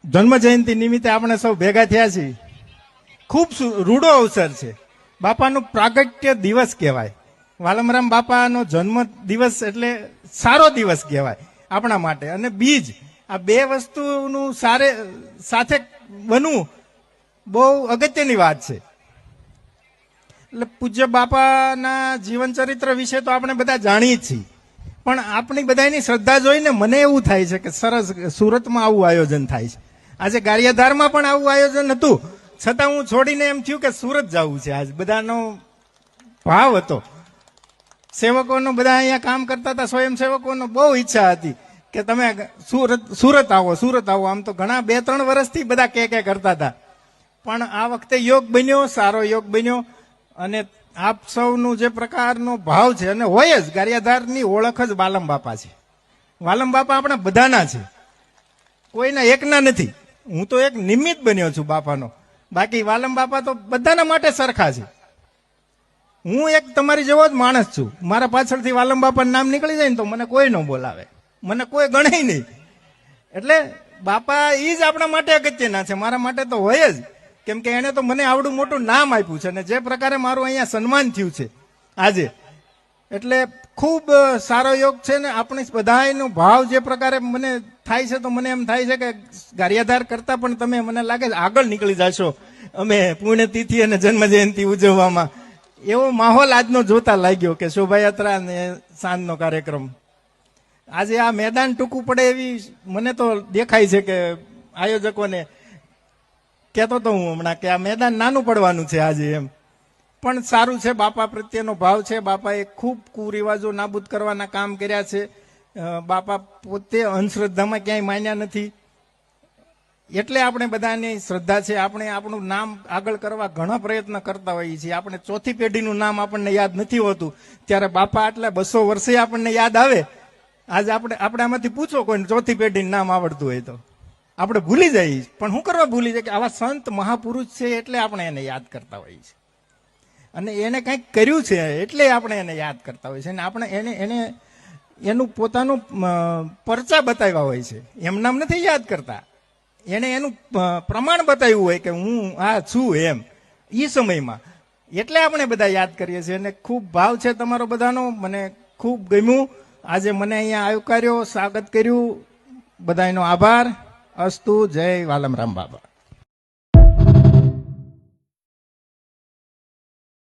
જન્મ જયંતિ નિમિત્તે આપણે સૌ ભેગા થયા છીએ. ખૂબ રૂડો અવસર છે. બાપાનું પ્રાગટ્ય દિવસ કહેવાય. વાલમરામ બાપાનો જન્મ દિવસ એટલે સારો દિવસ કહેવાય આપણા માટે. અને બીજ, આ બે વસ્તુનું સાથે બનવું બહુ અગત્યની વાત છે. એટલે પૂજ્ય બાપાના જીવન ચરિત્ર વિશે તો આપણે બધા જાણીએ જ છીએ, પણ આપણી બધાની શ્રદ્ધા જોઈને મને એવું થાય છે કે સરસ સુરતમાં આવું આયોજન થાય છે. આજે ગારિયાધારમાં પણ આવું આયોજન હતું, છતાં હું છોડીને એમ થયું કે સુરત જવું છે. આજ બધાનો ભાવ હતો. સેવકોનો બધા અહીંયા કામ કરતા હતા, સ્વયંસેવકોનો બહુ ઈચ્છા હતી કે તમે સુરત આવો, સુરત આવો. આમ તો ઘણા 2-3 વર્ષથી બધા કે કરતા હતા, પણ આ વખતે યોગ બન્યો, સારો યોગ બન્યો. અને આપ સૌનું જે પ્રકારનો ભાવ છે, અને હોય જ, ગારિયાધારની ઓળખ જ વાલમ બાપા છે. વાલમ બાપા આપણા બધાના છે, કોઈના એકના નથી. હું તો એક નિમિત્ત બન્યો છું બાપાનો, બાકી વાલમ બાપા તો બધાના માટે સરખા છે. હું એક તમારી જેવો જ માણસ છું. મારા પાછળથી વાલમ બાપાનું નામ નીકળી જાય ને તો મને કોઈ ન બોલાવે, મને કોઈ ગણે નહીં. એટલે બાપા એ જ આપણા માટે અગત્યના છે, મારા માટે તો હોય જ. કેમ કે એને તો મને આવડું મોટું નામ આપ્યું છે, અને જે પ્રકારે મારું અહીંયા સન્માન થયું છે આજે, એટલે ખૂબ સારો યોગ છે. ને આપણે બધાનો ભાવ જે પ્રકારે મને થાય છે, તો મને એમ થાય છે કે ગારિયાધાર કરતા પણ તમે, મને લાગે છે, આગળ નીકળી જશો અમે પુણ્યતિથિ અને જન્મ જયંતિ ઉજવવામાં. એવો માહોલ આજનો જોતા લાગ્યો કે શોભાયાત્રા અને સાંજનો કાર્યક્રમ. આજે આ મેદાન ટૂંકું પડે એવી મને તો દેખાય છે કે આયોજકોને કહેતો તો હું હમણાં કે આ મેદાન નાનું પડવાનું છે આજે એમ. પણ સારું છે, બાપા પ્રત્યેનો ભાવ છે. બાપાએ ખૂબ કુરિવાજો નાબૂદ કરવાના કામ કર્યા છે. બાપા પોતે અંધશ્રદ્ધામાં ક્યાંય માન્યા નથી, એટલે આપણે બધાની શ્રદ્ધા છે. આપણે આપણું નામ આગળ કરવા ઘણા પ્રયત્ન કરતા હોઈએ છીએ. આપણે ચોથી પેઢીનું નામ આપણને યાદ નથી હોતું, ત્યારે બાપા આટલા 200 વર્ષે આપણને યાદ આવે. આજે આપણે આમાંથી પૂછો કોઈને ચોથી પેઢીનું નામ આવડતું હોય તો આપણે ભૂલી જઈએ. પણ શું કરવા ભૂલી જાય કે આવા સંત મહાપુરુષ છે એટલે આપણે એને યાદ કરતા હોઈએ છીએ, અને એને કંઈક કર્યું છે એટલે આપણે એને યાદ કરતા હોઈએ છીએ. અને આપણે એને એનું પોતાનું પરચા બતાવ્યા હોય છે, એમ નામ નથી યાદ કરતા. એને એનું પ્રમાણ બતાવ્યું હોય કે હું આ છું એમ એ સમયમાં, એટલે આપણે બધા યાદ કરીએ છીએ. અને ખૂબ ભાવ છે તમારો બધાનો, મને ખૂબ ગમ્યું. આજે મને અહીંયા આવકાર્યો, સ્વાગત કર્યું, બધાનો આભાર. અસ્તુ. જય વાલમરામ બાબા.